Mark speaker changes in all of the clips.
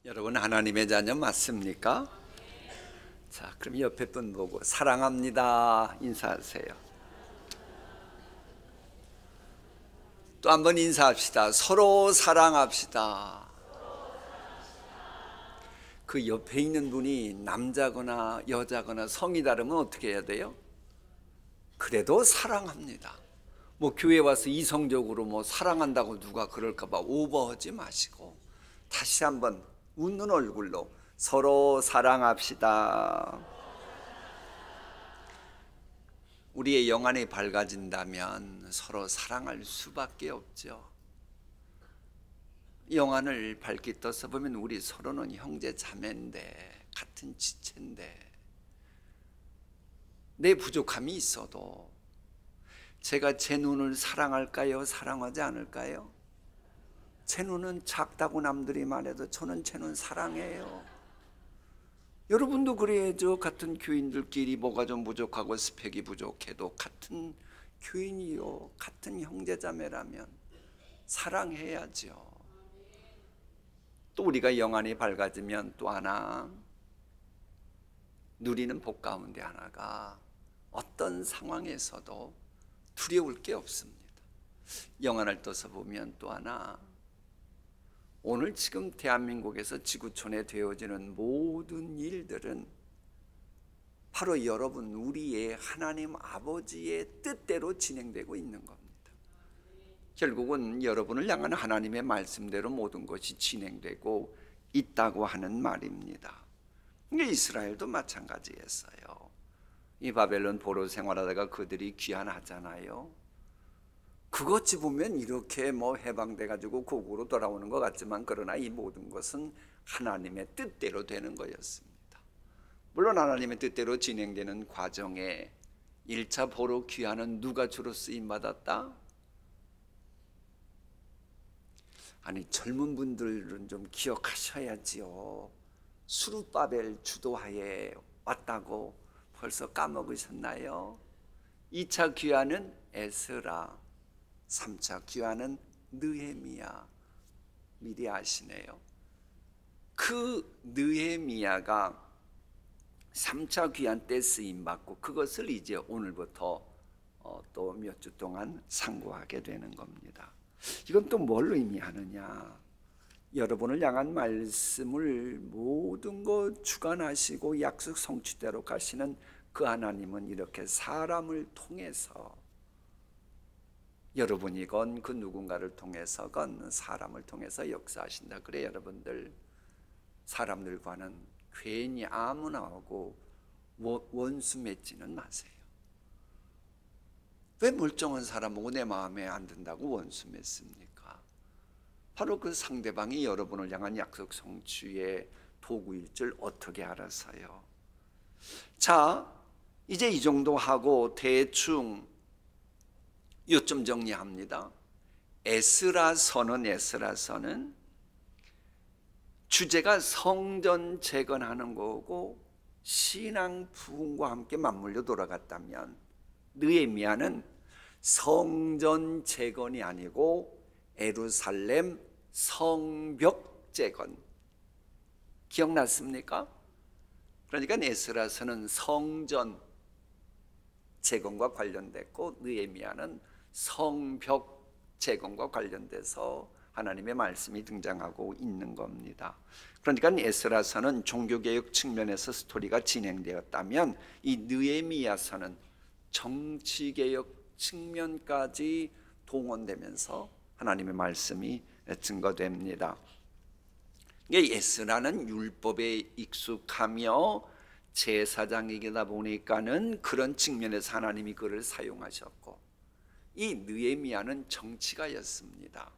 Speaker 1: 여러분 하나님의 자녀 맞습니까? 자, 그럼 옆에 분 보고 사랑합니다 인사하세요. 또 한 번 인사합시다. 서로 사랑합시다. 그 옆에 있는 분이 남자거나 여자거나 성이 다르면 어떻게 해야 돼요? 그래도 사랑합니다. 뭐 교회 와서 이성적으로 사랑한다고 누가 그럴까 봐 오버하지 마시고 다시 한번 웃는 얼굴로 서로 사랑합시다. 우리의 영안이 밝아진다면 서로 사랑할 수밖에 없죠. 영안을 밝게 떠서 보면 우리 서로는 형제 자매인데, 같은 지체인데, 내 부족함이 있어도 제가 제 눈을 사랑할까요? 사랑하지 않을까요? 제 눈은 작다고 남들이 말해도 저는 제 눈 사랑해요. 여러분도 그래야죠. 같은 교인들끼리 뭐가 좀 부족하고 스펙이 부족해도 같은 교인이요, 같은 형제자매라면 사랑해야죠. 또 우리가 영안이 밝아지면 또 하나 누리는 복 가운데 하나가 어떤 상황에서도 두려울 게 없습니다. 영안을 떠서 보면 또 하나, 오늘 지금 대한민국에서 지구촌에 되어지는 모든 일들은 바로 여러분 우리의 하나님 아버지의 뜻대로 진행되고 있는 겁니다. 결국은 여러분을 향한 하나님의 말씀대로 모든 것이 진행되고 있다고 하는 말입니다. 이스라엘도 마찬가지였어요. 이 바벨론 포로 생활하다가 그들이 귀환하잖아요. 그것지 보면 이렇게 해방돼 가지고 고국으로 돌아오는 것 같지만, 그러나 이 모든 것은 하나님의 뜻대로 되는 거였습니다. 물론 하나님의 뜻대로 진행되는 과정에 1차 포로 귀환은 누가 주로 쓰임 받았다? 아니, 젊은 분들은 좀 기억하셔야지요. 수룹바벨 주도하에 왔다고 벌써 까먹으셨나요? 2차 귀환은 에스라, 3차 귀환은 느헤미야. 미리 아시네요. 그 느헤미야가 3차 귀환 때 쓰임받고 그것을 이제 오늘부터 또 몇 주 동안 상고하게 되는 겁니다. 이건 또 뭘 의미하느냐? 여러분을 향한 말씀을 모든 것 주관하시고 약속 성취대로 가시는 그 하나님은 이렇게 사람을 통해서, 여러분이건 그 누군가를 통해서건 사람을 통해서 역사하신다. 그래 여러분들, 사람들과는 괜히 아무나 하고 원수 맺지는 마세요. 왜 멀쩡한 사람하고 내 마음에 안 든다고 원수 맺습니까? 바로 그 상대방이 여러분을 향한 약속 성취의 도구일 줄 어떻게 알았어요? 자, 이제 이 정도 하고 대충 요점 정리합니다. 에스라서는 주제가 성전 재건하는 거고 신앙 부흥과 함께 맞물려 돌아갔다면, 느헤미야는 성전 재건이 아니고 예루살렘 성벽 재건. 기억났습니까? 그러니까 에스라서는 성전 재건과 관련됐고 느헤미야는 성벽 재건과 관련돼서 하나님의 말씀이 등장하고 있는 겁니다. 그러니까 에스라서는 종교개혁 측면에서 스토리가 진행되었다면, 이 느헤미야서는 정치개혁 측면까지 동원되면서 하나님의 말씀이 증거됩니다. 에스라는 율법에 익숙하며 제사장이다 보니까는 그런 측면에서 하나님이 그를 사용하셨고, 이 느헤미야는 정치가였습니다.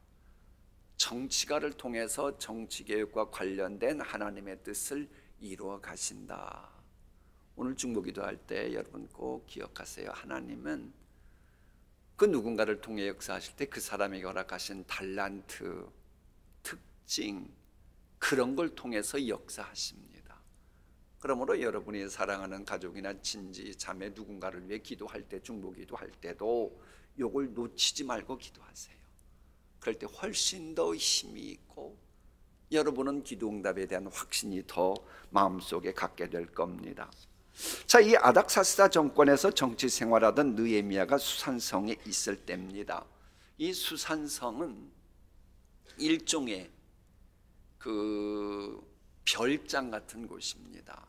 Speaker 1: 정치가를 통해서 정치개혁과 관련된 하나님의 뜻을 이루어 가신다. 오늘 중보기도 할 때 여러분 꼭 기억하세요. 하나님은 그 누군가를 통해 역사하실 때 그 사람에게 허락하신 달란트, 특징, 그런 걸 통해서 역사하십니다. 그러므로 여러분이 사랑하는 가족이나 친지, 자매 누군가를 위해 기도할 때, 중보기도 할 때도 요걸 놓치지 말고 기도하세요. 그럴 때 훨씬 더 힘이 있고 여러분은 기도응답에 대한 확신이 더 마음속에 갖게 될 겁니다. 자, 이 아닥사스다 정권에서 정치 생활하던 느헤미야가 수산성에 있을 때입니다. 이 수산성은 일종의 그 별장 같은 곳입니다.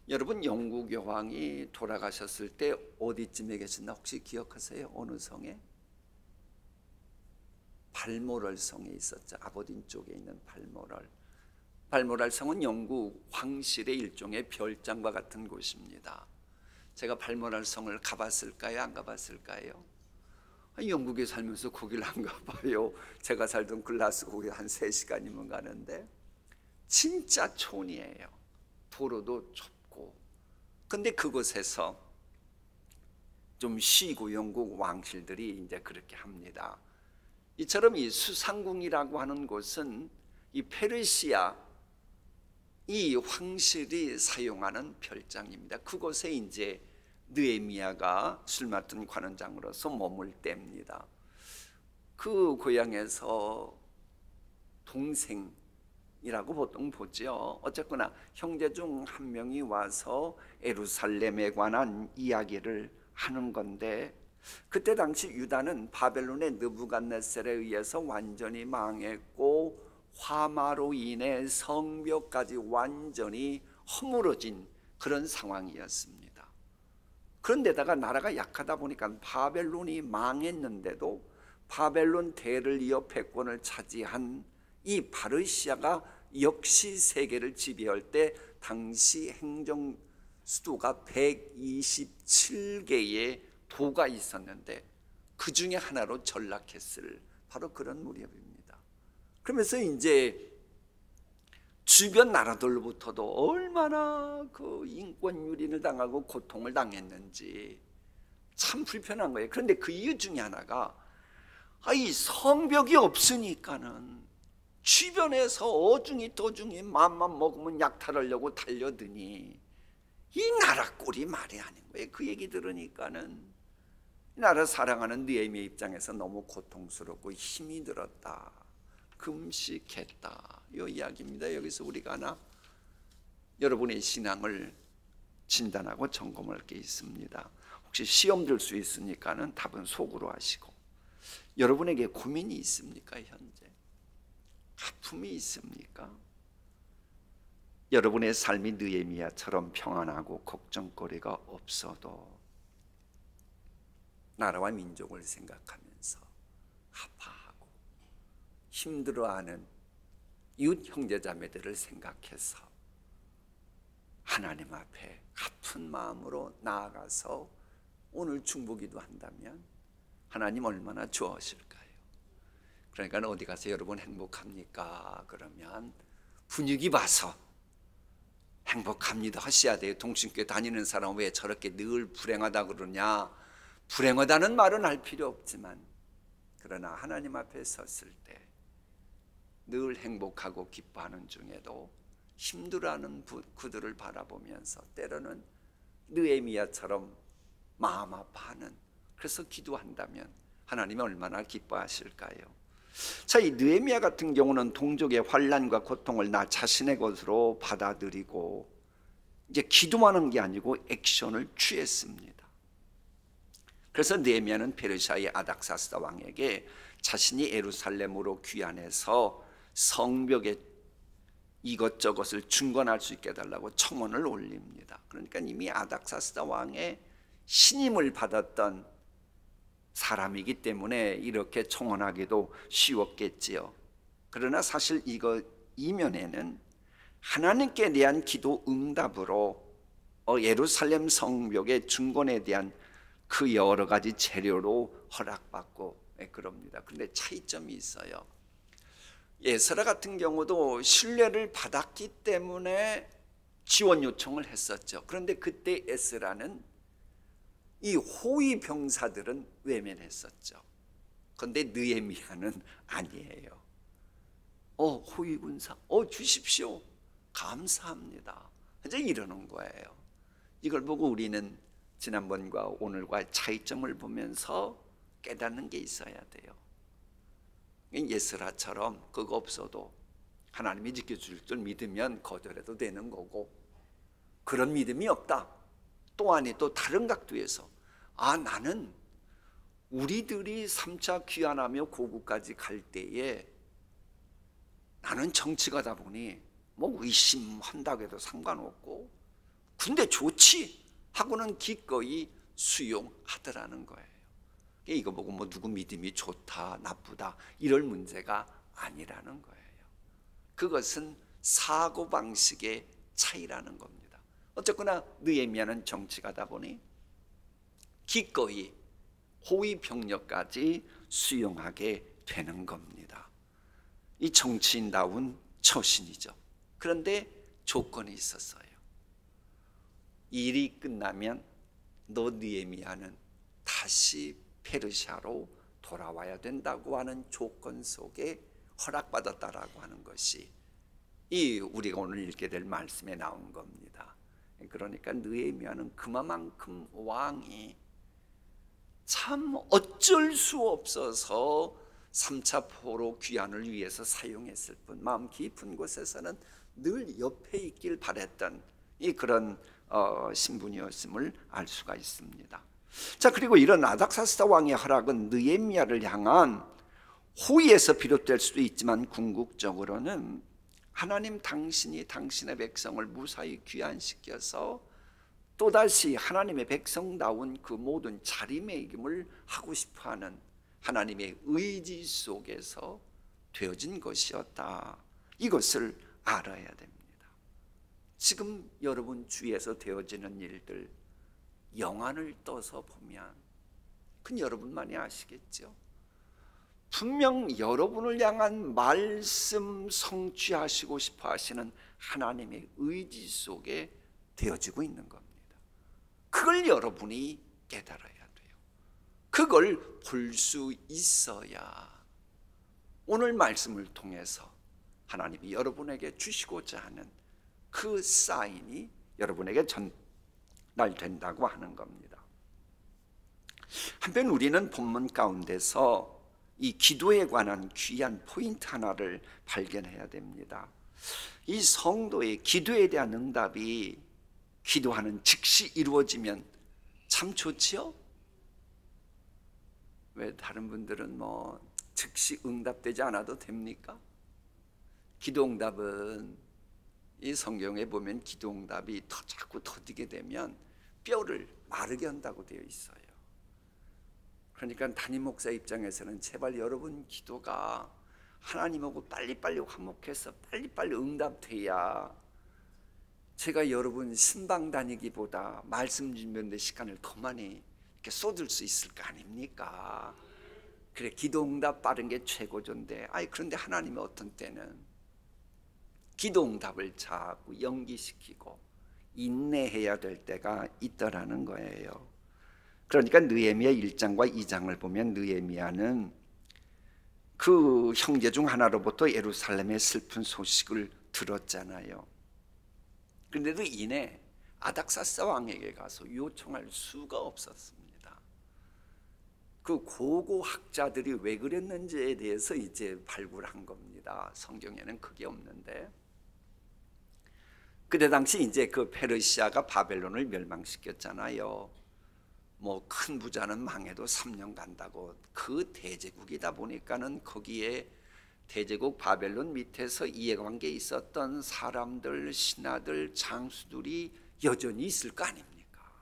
Speaker 1: 여러분, 영국 여왕이 돌아가셨을 때 어디쯤에 계셨나 혹시 기억하세요? 어느 성에? 발모럴 성에 있었죠. 아버딘 쪽에 있는 발모럴. 발모럴 성은 영국 황실의 일종의 별장과 같은 곳입니다. 제가 발모럴 성을 가봤을까요? 안 가봤을까요? 영국에 살면서 거길 안 가봐요. 제가 살던 글라스고에 한 3시간이면 가는데 진짜 촌이에요. 도로도 좁고. 근데 그곳에서 좀 쉬고 영국 왕실들이 이제 그렇게 합니다. 이처럼 이 수상궁이라고 하는 곳은 이 페르시아 이 황실이 사용하는 별장입니다. 그곳에 이제 느헤미야가 술 맡은 관원장으로서 머물 때입니다. 그 고향에서 동생이라고 보통 보죠. 어쨌거나 형제 중 한 명이 와서 예루살렘에 관한 이야기를 하는 건데, 그때 당시 유다는 바벨론의 느부갓네살에 의해서 완전히 망했고 화마로 인해 성벽까지 완전히 허물어진 그런 상황이었습니다. 그런데다가 나라가 약하다 보니까 바벨론이 망했는데도 바벨론 대를 이어 패권을 차지한 이 바르시아가 역시 세계를 지배할 때 당시 행정 수도가 127개의 도가 있었는데 그 중에 하나로 전락했을 바로 그런 무렵입니다. 그러면서 이제 주변 나라들로부터도 얼마나 그 인권 유린을 당하고 고통을 당했는지 참 불편한 거예요. 그런데 그 이유 중에 하나가 이 성벽이 없으니까는 주변에서 어중이 도중이 맘만 먹으면 약탈하려고 달려드니 이 나라 꼴이 말이 아닌 거예요. 그 얘기 들으니까는 나라 사랑하는 느헤미야 입장에서 너무 고통스럽고 힘이 들었다. 금식했다. 이 이야기입니다. 여기서 우리가 하나 여러분의 신앙을 진단하고 점검할 게 있습니다. 혹시 시험 들 수 있으니까는 답은 속으로 하시고, 여러분에게 고민이 있습니까? 현재 아픔이 있습니까? 여러분의 삶이 느헤미야처럼 평안하고 걱정거리가 없어도 나라와 민족을 생각하면서 아파하고 힘들어하는 이웃 형제자매들을 생각해서 하나님 앞에 아픈 마음으로 나아가서 오늘 중보기도 한다면 하나님 얼마나 좋아하실까요? 그러니까 어디 가서 여러분 행복합니까? 그러면 분위기 봐서 행복합니다 하셔야 돼요. 동신교회 다니는 사람은 왜 저렇게 늘 불행하다 그러냐? 불행하다는 말은 할 필요 없지만, 그러나 하나님 앞에 섰을 때 늘 행복하고 기뻐하는 중에도 힘들어하는 그들을 바라보면서 때로는 느헤미야처럼 마음 아파하는, 그래서 기도한다면 하나님이 얼마나 기뻐하실까요? 자, 이 느헤미야 같은 경우는 동족의 환난과 고통을 나 자신의 것으로 받아들이고 이제 기도하는 게 아니고 액션을 취했습니다. 그래서 느헤미야는 페르시아의 아닥사스다 왕에게 자신이 예루살렘으로 귀환해서 성벽에 이것저것을 중건할 수 있게 해달라고 청원을 올립니다. 그러니까 이미 아닥사스다 왕의 신임을 받았던 사람이기 때문에 이렇게 청원하기도 쉬웠겠지요. 그러나 사실 이거 이면에는 하나님께 대한 기도 응답으로 예루살렘 성벽의 중건에 대한 그 여러 가지 재료로 허락받고 그럽니다. 그런데 차이점이 있어요. 에스라 같은 경우도 신뢰를 받았기 때문에 지원 요청을 했었죠. 그런데 그때 에스라는 이 호위 병사들은 외면했었죠. 그런데 느헤미야는 아니에요. 호위 군사, 주십시오. 감사합니다. 이제 이러는 거예요. 이걸 보고 우리는 지난번과 오늘과 차이점을 보면서 깨닫는 게 있어야 돼요. 예스라처럼 그거 없어도 하나님이 지켜줄 줄 믿으면 거절해도 되는 거고, 그런 믿음이 없다. 또한 또 다른 각도에서 나는 우리들이 3차 귀환하며 고국까지 갈 때에 나는 정치가다 보니 뭐 의심한다고 해도 상관없고 근데 좋지 하고는 기꺼이 수용하더라는 거예요. 이거 보고 뭐 누구 믿음이 좋다 나쁘다 이럴 문제가 아니라는 거예요. 그것은 사고방식의 차이라는 겁니다. 어쨌거나 느헤미야는 정치가다 보니 기꺼이 호위 병력까지 수용하게 되는 겁니다. 이 정치인다운 처신이죠. 그런데 조건이 있었어요. 일이 끝나면 너 느헤미야는 다시 페르시아로 돌아와야 된다고 하는 조건 속에 허락받았다라고 하는 것이 이 우리가 오늘 읽게 될 말씀에 나온 겁니다. 그러니까 느헤미야는 그만큼 왕이 참 어쩔 수 없어서 3차 포로 귀환을 위해서 사용했을 뿐 마음 깊은 곳에서는 늘 옆에 있길 바랬던 이 그런 신분이었음을 알 수가 있습니다. 자, 그리고 이런 아닥사스다 왕의 허락은 느헤미야를 향한 호의에서 비롯될 수도 있지만 궁극적으로는 하나님 당신이 당신의 백성을 무사히 귀환시켜서 또다시 하나님의 백성다운 그 모든 자리매김을 하고 싶어하는 하나님의 의지 속에서 되어진 것이었다. 이것을 알아야 됩니다. 지금 여러분 주위에서 되어지는 일들 영안을 떠서 보면 그건 여러분만이 아시겠죠. 분명 여러분을 향한 말씀 성취하시고 싶어 하시는 하나님의 의지 속에 되어지고 있는 겁니다. 그걸 여러분이 깨달아야 돼요. 그걸 볼 수 있어야 오늘 말씀을 통해서 하나님이 여러분에게 주시고자 하는 그 사인이 여러분에게 전달된다고 하는 겁니다. 한편 우리는 본문 가운데서 이 기도에 관한 귀한 포인트 하나를 발견해야 됩니다. 이 성도의 기도에 대한 응답이 기도하는 즉시 이루어지면 참 좋지요? 왜 다른 분들은 뭐 즉시 응답되지 않아도 됩니까? 기도 응답은 이 성경에 보면 기도 응답이 자꾸 더디게 되면 뼈를 마르게 한다고 되어 있어요. 그러니까 담임 목사 입장에서는 제발 여러분 기도가 하나님하고 빨리빨리 화목해서 빨리빨리 응답돼야 제가 여러분 신방 다니기보다 말씀 준비하는데 시간을 더 많이 이렇게 쏟을 수 있을 거 아닙니까? 그래 기도 응답 빠른 게 최고조인데 그런데 하나님은 어떤 때는 기도 응답을 자꾸 연기시키고 인내해야 될 때가 있더라는 거예요. 그러니까 느헤미야 1장과 2장을 보면 느헤미야는 그 형제 중 하나로부터 예루살렘의 슬픈 소식을 들었잖아요. 그런데도 이내 아닥사스다 왕에게 가서 요청할 수가 없었습니다. 그 고고 학자들이 왜 그랬는지에 대해서 이제 발굴한 겁니다. 성경에는 그게 없는데 그때 당시 이제 그 페르시아가 바벨론을 멸망시켰잖아요. 뭐 큰 부자는 망해도 3년 간다고. 그 대제국이다 보니까는 거기에 대제국 바벨론 밑에서 이해관계에 있었던 사람들, 신하들, 장수들이 여전히 있을 거 아닙니까?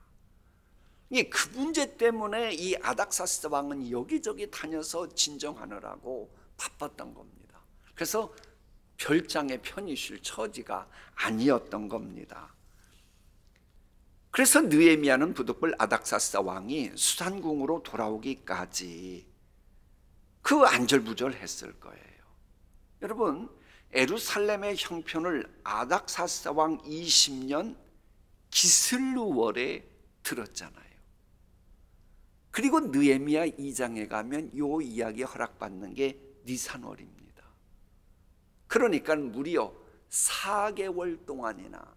Speaker 1: 그 문제 때문에 이 아닥사스다 왕은 여기저기 다녀서 진정하느라고 바빴던 겁니다. 그래서 별장에 편히 쉴 처지가 아니었던 겁니다. 그래서 느헤미야는 부득불 아닥사스다 왕이 수산궁으로 돌아오기까지 그 안절부절했을 거예요. 여러분 예루살렘의 형편을 아닥사스다 왕 20년 기슬루월에 들었잖아요. 그리고 느헤미야 2장에 가면 이 이야기 허락받는 게 니산월입니다. 그러니까 무려 4개월 동안이나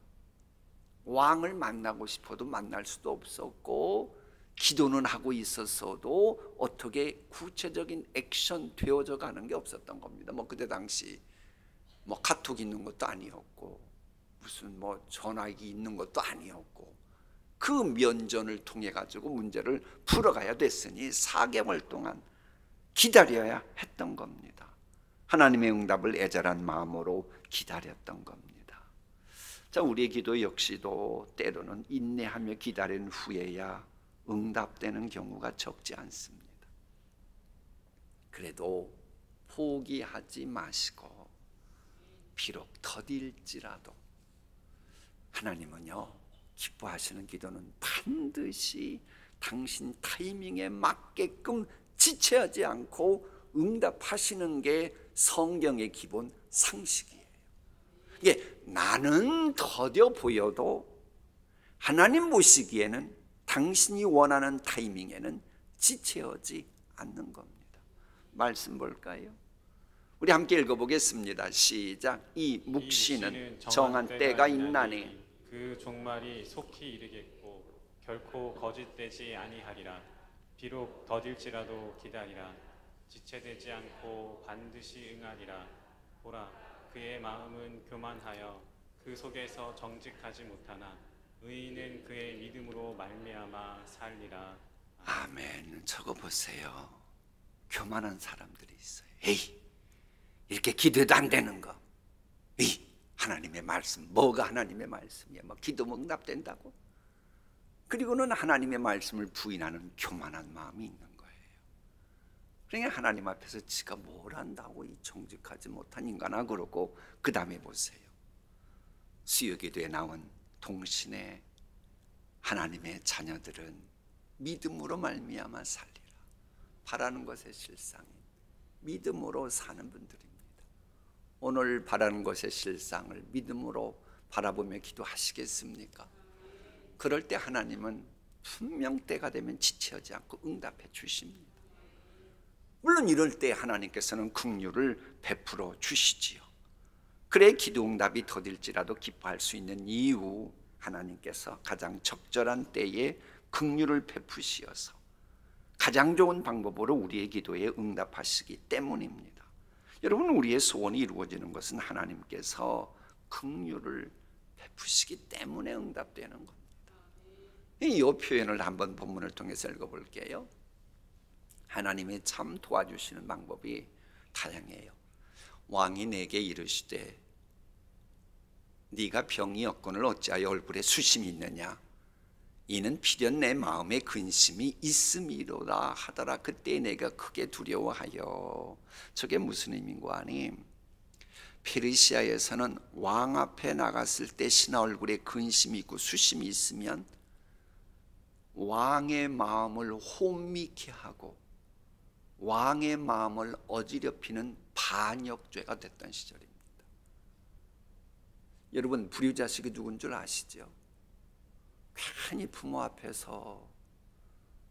Speaker 1: 왕을 만나고 싶어도 만날 수도 없었고 기도는 하고 있었어도 어떻게 구체적인 액션 되어져 가는 게 없었던 겁니다. 뭐 그때 당시 뭐 카톡 있는 것도 아니었고 무슨 뭐 전화기 있는 것도 아니었고 그 면전을 통해 가지고 문제를 풀어가야 됐으니 4개월 동안 기다려야 했던 겁니다. 하나님의 응답을 애절한 마음으로 기다렸던 겁니다. 자, 우리의 기도 역시도 때로는 인내하며 기다린 후에야 응답되는 경우가 적지 않습니다. 그래도 포기하지 마시고 비록 더딜지라도 하나님은요, 기뻐하시는 기도는 반드시 당신 타이밍에 맞게끔 지체하지 않고 응답하시는 게 성경의 기본 상식이에요. 이게 나는 더뎌 보여도 하나님 보시기에는 당신이 원하는 타이밍에는 지체하지 않는 겁니다. 말씀 볼까요? 우리 함께 읽어보겠습니다. 시작. 이 묵시는 정한 때가 있나니
Speaker 2: 그 종말이 속히 이르겠고 결코 거짓되지 아니하리라. 비록 더딜지라도 기다리라. 지체되지 않고 반드시 응하리라. 보라, 그의 마음은 교만하여 그 속에서 정직하지 못하나 의인은 그의 믿음으로 말미암아 살리라.
Speaker 1: 아멘. 저거 보세요. 교만한 사람들이 있어요. 에이, 이렇게 기도해도 안 되는 거. 에이, 하나님의 말씀, 뭐가 하나님의 말씀이야? 뭐 기도 응답된다고? 그리고는 하나님의 말씀을 부인하는 교만한 마음이 있는 거예요. 그러니까 하나님 앞에서 지가 뭘 한다고 이 정직하지 못한 인간아 그러고 그 다음에 보세요. 수요기도에 나온 동신의 하나님의 자녀들은 믿음으로 말미암아 살리라. 바라는 것의 실상이 믿음으로 사는 분들입니다. 오늘 바라는 것의 실상을 믿음으로 바라보며 기도하시겠습니까? 그럴 때 하나님은 분명 때가 되면 지체하지 않고 응답해 주십니다. 물론 이럴 때 하나님께서는 긍휼을 베풀어 주시지요. 그래 기도 응답이 더딜지라도 기뻐할 수 있는 이유, 하나님께서 가장 적절한 때에 긍휼을 베푸시어서 가장 좋은 방법으로 우리의 기도에 응답하시기 때문입니다. 여러분, 우리의 소원이 이루어지는 것은 하나님께서 긍휼을 베푸시기 때문에 응답되는 겁니다. 이 표현을 한번 본문을 통해서 읽어볼게요. 하나님이 참 도와주시는 방법이 다양해요. 왕이 내게 이르시되 네가 병이 없거늘 어찌하여 얼굴에 수심이 있느냐? 이는 필연 내 마음에 근심이 있음이로다 하더라. 그때 내가 크게 두려워하여. 저게 무슨 의미인가 하니, 페르시아에서는 왕 앞에 나갔을 때 신하 얼굴에 근심이 있고 수심이 있으면 왕의 마음을 혼미케 하고 왕의 마음을 어지럽히는 반역죄가 됐던 시절입니다. 여러분, 불효자식이 누군 줄 아시죠? 괜히 부모 앞에서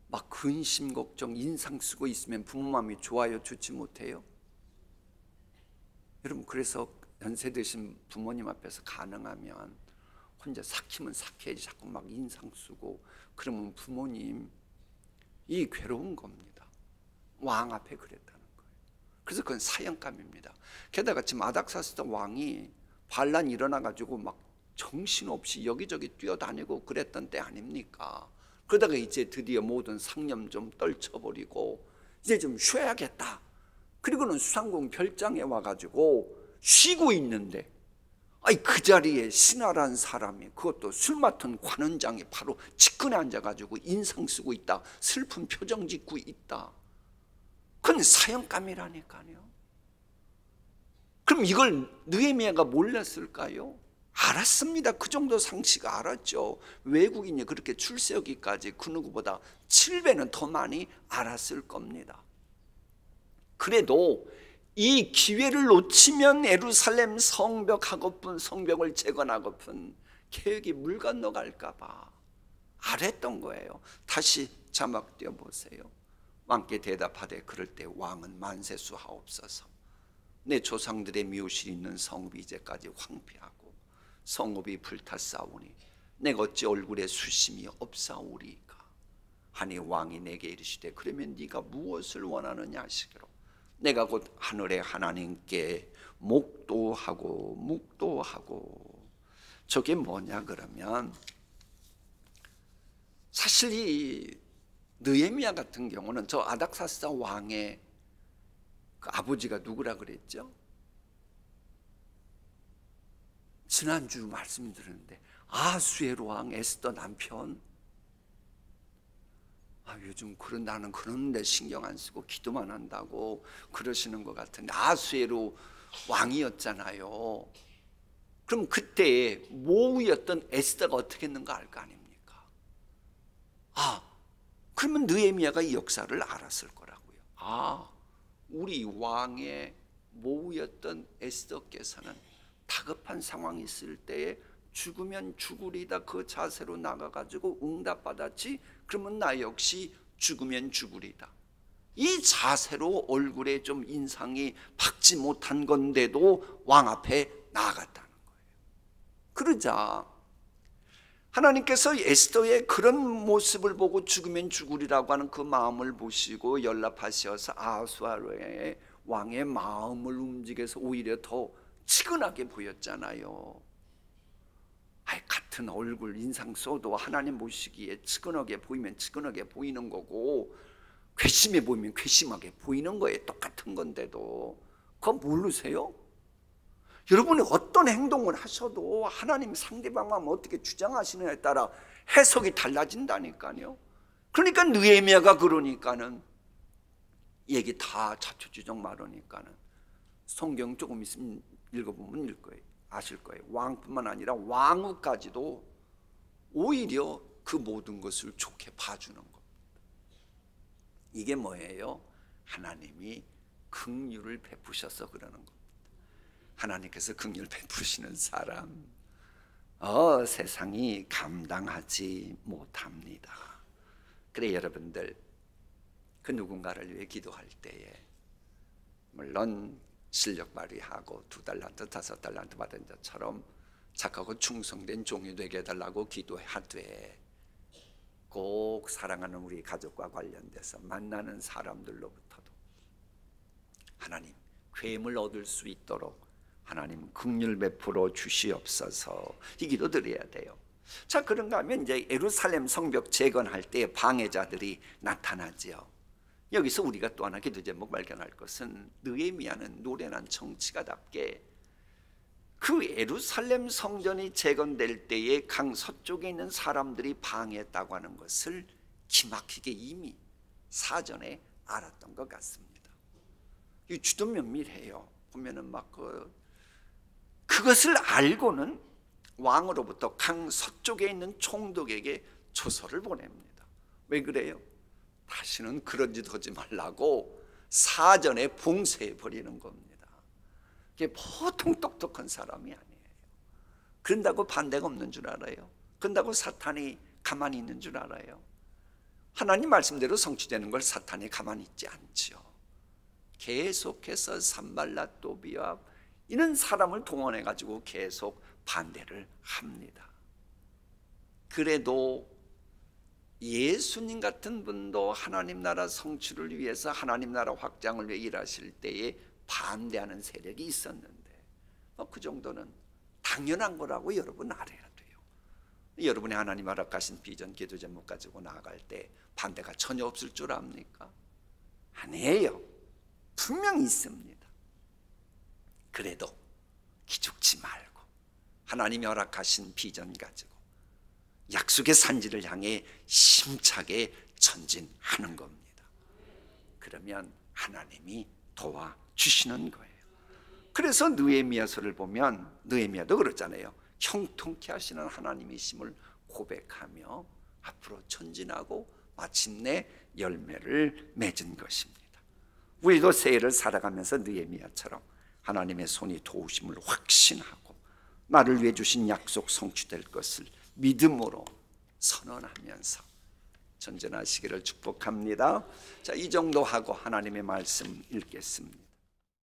Speaker 1: 막 근심 걱정 인상 쓰고 있으면 부모 마음이 좋아요? 좋지 못해요? 여러분, 그래서 연세 드신 부모님 앞에서 가능하면 혼자 삭히면 삭혀야지 자꾸 막 인상 쓰고 그러면 부모님 이 괴로운 겁니다. 왕 앞에 그랬다는 거예요. 그래서 그건 사형감입니다. 게다가 지금 아닥사스다 왕이 반란 일어나가지고 막 정신없이 여기저기 뛰어다니고 그랬던 때 아닙니까? 그러다가 이제 드디어 모든 상념 좀 떨쳐버리고 이제 좀 쉬어야겠다. 그리고는 수상궁 별장에 와가지고 쉬고 있는데, 아니 그 자리에 신하란 사람이, 그것도 술 맡은 관원장이 바로 측근에 앉아가지고 인상 쓰고 있다, 슬픈 표정 짓고 있다. 그건 사형감이라니까요. 그럼 이걸 느헤미야가 몰랐을까요? 알았습니다. 그 정도 상식 알았죠. 외국인이 그렇게 출세하기까지 그 누구보다 7배는 더 많이 알았을 겁니다. 그래도 이 기회를 놓치면 예루살렘 성벽을 재건하고픈 계획이 물 건너갈까 봐 알았던 거예요. 다시 자막 띄워보세요. 왕께 대답하되 그럴 때 왕은 만세수하옵소서. 내 조상들의 묘실이 있는 성읍이 이제까지 황폐하고 성읍이 불탔사오니 내가 어찌 얼굴에 수심이 없사오리까 하니 왕이 내게 이르시되 그러면 네가 무엇을 원하느냐 하시기로 내가 곧 하늘의 하나님께 묵도하고 묵도하고. 저게 뭐냐 그러면, 사실 이 느헤미야 같은 경우는 저 아닥사스다 왕의 그 아버지가 누구라 그랬죠? 지난주 말씀드렸는데 아수에로 왕 에스더 남편. 요즘 나는 그런 데 신경 안 쓰고 기도만 한다고 그러시는 것 같은데, 아수에로 왕이었잖아요. 그럼 그때 모우였던 에스더가 어떻게 했는가 알 거 아닙니까? 그러면 느헤미야가 이 역사를 알았을 거라고요. 우리 왕의 모우였던 에스더께서는 다급한 상황이 있을 때에 죽으면 죽으리다 그 자세로 나가가지고 응답받았지, 그러면 나 역시 죽으면 죽으리다, 이 자세로 얼굴에 좀 인상이 밝지 못한 건데도 왕 앞에 나아갔다는 거예요. 그러자 하나님께서 에스더의 그런 모습을 보고 죽으면 죽으리라고 하는 그 마음을 보시고 연락하셔서 아수아로의 왕의 마음을 움직여서 오히려 더 치근하게 보였잖아요. 같은 얼굴 인상 써도 하나님 보시기에 치근하게 보이면 치근하게 보이는 거고, 괘씸해 보이면 괘씸하게 보이는 거예요. 똑같은 건데도. 그거 모르세요? 여러분이 어떤 행동을 하셔도 하나님 상대방 마음 어떻게 주장하시느냐에 따라 해석이 달라진다니까요. 그러니까 느헤미야가 그러니까는 얘기 다 자초지종 말하니까는 성경 조금 있으면 읽어보면 아실 거예요. 왕뿐만 아니라 왕후까지도 오히려 그 모든 것을 좋게 봐주는 겁니다. 이게 뭐예요? 하나님이 긍휼을 베푸셔서 그러는 겁니다. 하나님께서 긍휼 베푸시는 사람 세상이 감당하지 못합니다. 그래 여러분들, 그 누군가를 위해 기도할 때에 물론 실력 발휘하고 2달란트 5달란트 받은 자처럼 착하고 충성된 종이 되게 해달라고 기도하되, 꼭 사랑하는 우리 가족과 관련돼서 만나는 사람들로부터도 하나님 괴물 얻을 수 있도록 하나님 긍휼 베풀어 주시옵소서, 이 기도 드려야 돼요. 자, 그런가 하면 이제 예루살렘 성벽 재건할 때 방해자들이 나타나지요. 여기서 우리가 또 하나 기도 제목 발견할 것은, 느헤미야는 노련한 정치가답게 그 예루살렘 성전이 재건될 때에 강 서쪽에 있는 사람들이 방해했다고 하는 것을 기막히게 이미 사전에 알았던 것 같습니다. 이 주도 면밀해요. 보면은 막 그것을 알고는 왕으로부터 강 서쪽에 있는 총독에게 조서를 보냅니다. 왜 그래요? 다시는 그런 짓 하지 말라고 사전에 봉쇄해 버리는 겁니다. 이게 보통 똑똑한 사람이 아니에요. 그런다고 반대가 없는 줄 알아요? 그런다고 사탄이 가만히 있는 줄 알아요? 하나님 말씀대로 성취되는 걸 사탄이 가만히 있지 않죠. 계속해서 산발랏 도비와 이런 사람을 동원해 가지고 계속 반대를 합니다. 그래도 예수님 같은 분도 하나님 나라 성취를 위해서, 하나님 나라 확장을 위해 일하실 때에 반대하는 세력이 있었는데, 그 정도는 당연한 거라고 여러분 알아야 돼요. 여러분이 하나님 허락하신 비전 기도 제목 가지고 나아갈 때 반대가 전혀 없을 줄 압니까? 아니에요. 분명히 있습니다. 그래도 기죽지 말고 하나님이 허락하신 비전 가지고 약속의 산지를 향해 힘차게 전진하는 겁니다. 그러면 하나님이 도와주시는 거예요. 그래서 느헤미야서를 보면 느헤미야도 그렇잖아요. 형통케 하시는 하나님이심을 고백하며 앞으로 전진하고 마침내 열매를 맺은 것입니다. 우리도 새해를 살아가면서 느헤미야처럼 하나님의 손이 도우심을 확신하고 나를 위해 주신 약속 성취될 것을 믿음으로 선언하면서 전진하시기를 축복합니다. 자, 이 정도 하고 하나님의 말씀 읽겠습니다.